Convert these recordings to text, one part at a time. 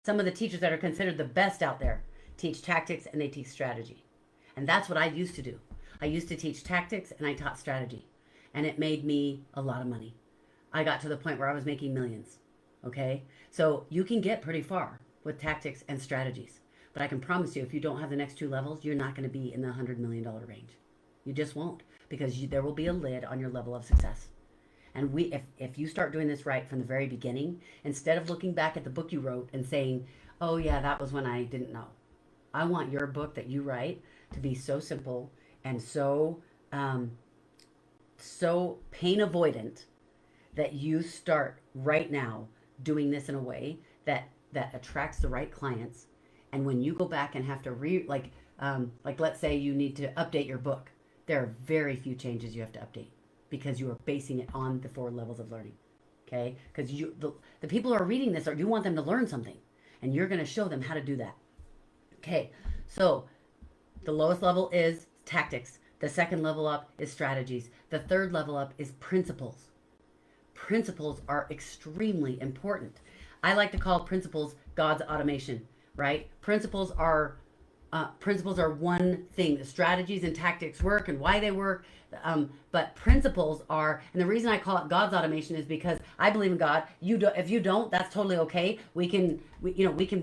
Some of the teachers that are considered the best out there teach tactics and they teach strategy. And that's what I used to do. I used to teach tactics and I taught strategy. And it made me a lot of money. I got to the point where I was making millions. Okay? So you can get pretty far with tactics and strategies. But I can promise you, if you don't have the next two levels, you're not going to be in the $100 million range. You just won't, because there will be a lid on your level of success. And if you start doing this right from the very beginning, instead of looking back at the book you wrote and saying, oh yeah, that was when I didn't know. I want your book that you write to be so simple and so pain avoidant that you start right now doing this in a way that attracts the right clients. And when you go back and have to like let's say you need to update your book, there are very few changes you have to update because you are basing it on the 4 levels of learning. Okay? Because the people who are reading this, you want them to learn something, and you're going to show them how to do that. Okay, so the lowest level is tactics. The second level up is strategies. The third level up is principles. Principles are extremely important. I like to call principles God's automation, right? Principles are one thing. The strategies and tactics work and why they work, but principles are, and the reason I call it God's automation is because I believe in God. If you don't, that's totally okay. We can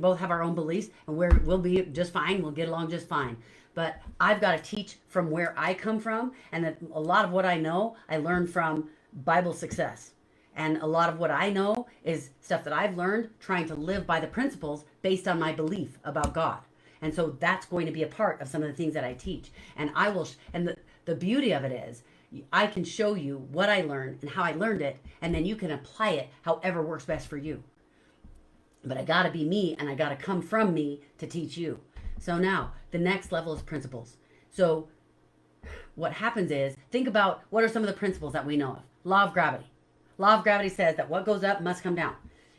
both have our own beliefs, and we'll be just fine. We'll get along just fine. But I've got to teach from where I come from, and that a lot of what I know, I learned from Bible success. And a lot of what I know is stuff that I've learned trying to live by the principles based on my belief about God. And so that's going to be a part of some of the things that I teach. And I will, and the beauty of it is, I can show you what I learned and how I learned it, and then you can apply it however works best for you. But I gotta be me, and I gotta come from me to teach you. So now, the next level is principles. So what happens is, think about what are some of the principles that we know of. Law of gravity. Law of gravity says that what goes up must come down.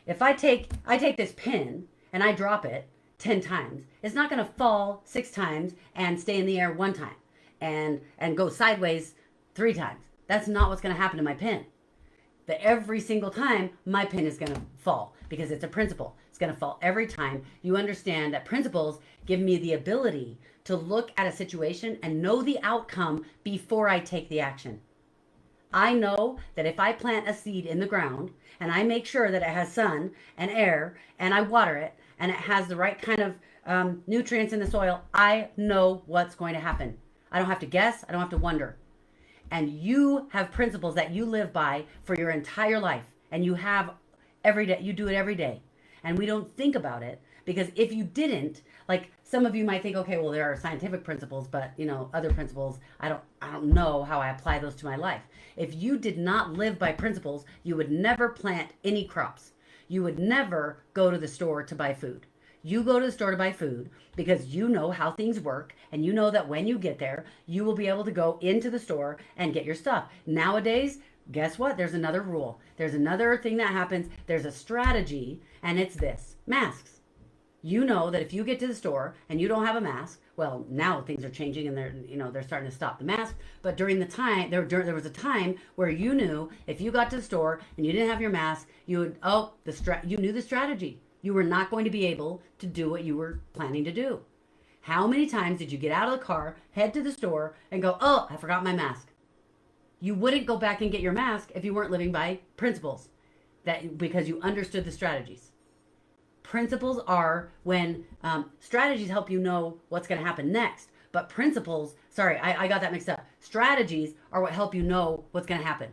If I take this pin and I drop it 10 times, it's not going to fall 6 times and stay in the air 1 time and go sideways 3 times. That's not what's going to happen to my pin. Every single time my pin is going to fall because it's a principle. It's going to fall every time. You understand that principles give me the ability to look at a situation and know the outcome before I take the action. I know that if I plant a seed in the ground and I make sure that it has sun and air and I water it and it has the right kind of nutrients in the soil, I know what's going to happen. I don't have to guess. I don't have to wonder. And you have principles that you live by for your entire life. And you have every day. You do it every day. And we don't think about it because if you didn't, like some of you might think, okay, well, there are scientific principles, but other principles, I don't know how I apply those to my life. If you did not live by principles, you would never plant any crops. You would never go to the store to buy food. You go to the store to buy food because you know how things work, and you know that when you get there, you will be able to go into the store and get your stuff. Nowadays, guess what? There's another rule. There's another thing that happens. There's a strategy, and it's this: masks. You know that if you get to the store and you don't have a mask, well, now things are changing and they're starting to stop the mask. But during the time, there was a time where you knew if you got to the store and you didn't have your mask, you knew the strategy. You were not going to be able to do what you were planning to do. How many times did you get out of the car, head to the store, and go, oh, I forgot my mask? You wouldn't go back and get your mask if you weren't living by principles, because you understood the strategies. Principles are when strategies help you know what's going to happen next. But principles, sorry, I got that mixed up. Strategies are what help you know what's going to happen.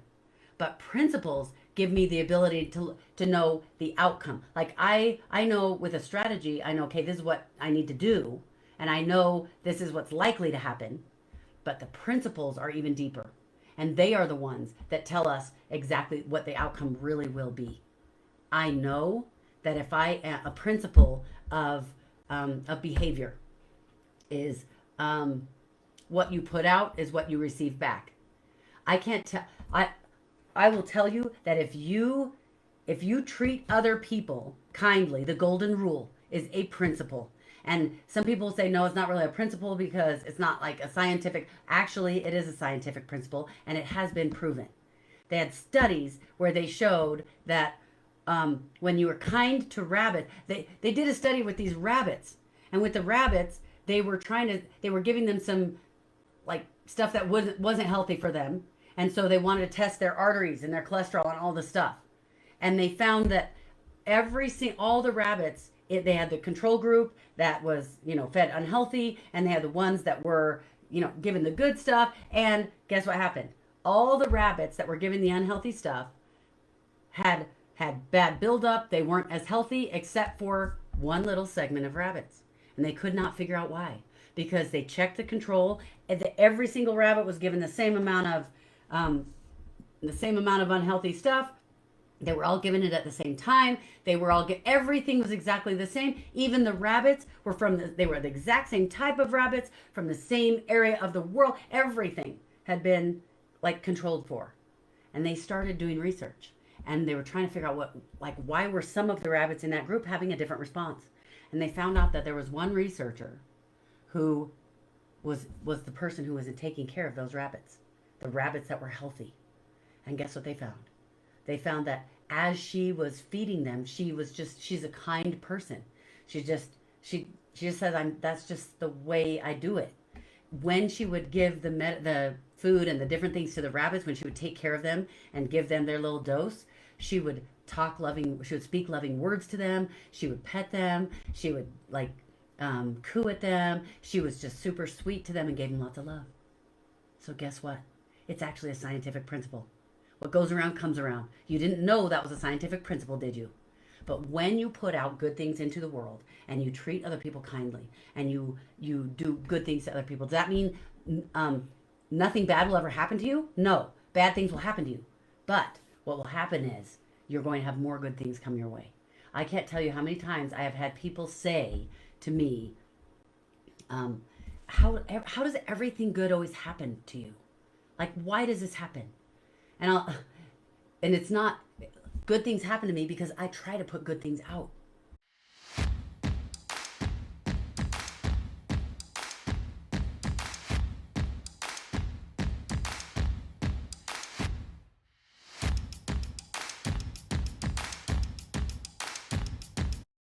But principles give me the ability to know the outcome. Like I know with a strategy, I know, okay, this is what I need to do. And I know this is what's likely to happen. But the principles are even deeper. And they are the ones that tell us exactly what the outcome really will be. I know that if a principle of behavior is what you put out is what you receive back. I will tell you that if you treat other people kindly, the golden rule is a principle. And some people say, no, it's not really a principle because it's not like a scientific. Actually, it is a scientific principle, and it has been proven. They had studies where they showed that when you were kind to rabbit, they did a study with these rabbits, and with the rabbits, they were giving them some like stuff that wasn't healthy for them, and so they wanted to test their arteries and their cholesterol and all the stuff, and they found that all the rabbits, they had the control group that was fed unhealthy, and they had the ones that were given the good stuff, and guess what happened? All the rabbits that were given the unhealthy stuff had bad buildup. They weren't as healthy except for one little segment of rabbits. And they could not figure out why. Because they checked the control, and every single rabbit was given the same amount of unhealthy stuff. They were all given it at the same time. They were all everything was exactly the same. Even the rabbits were they were the exact same type of rabbits from the same area of the world. Everything had been like controlled for. And they started doing research. And they were trying to figure out why were some of the rabbits in that group having a different response. And they found out that there was one researcher who was the person who was taking care of those rabbits, the rabbits that were healthy. And guess what they found? They found that as she was feeding them, she's a kind person. She just says, that's just the way I do it. When she would give the food and the different things to the rabbits, when she would take care of them and give them their little dose, she would speak loving words to them. She would pet them. She would coo at them. She was just super sweet to them and gave them lots of love. So guess what? It's actually a scientific principle. What goes around comes around. You didn't know that was a scientific principle, did you? But when you put out good things into the world and you treat other people kindly and you do good things to other people, does that mean nothing bad will ever happen to you? No, bad things will happen to you. But what will happen is you're going to have more good things come your way. I can't tell you how many times I have had people say to me, how does everything good always happen to you? Like, why does this happen? And it's not good things happen to me because I try to put good things out.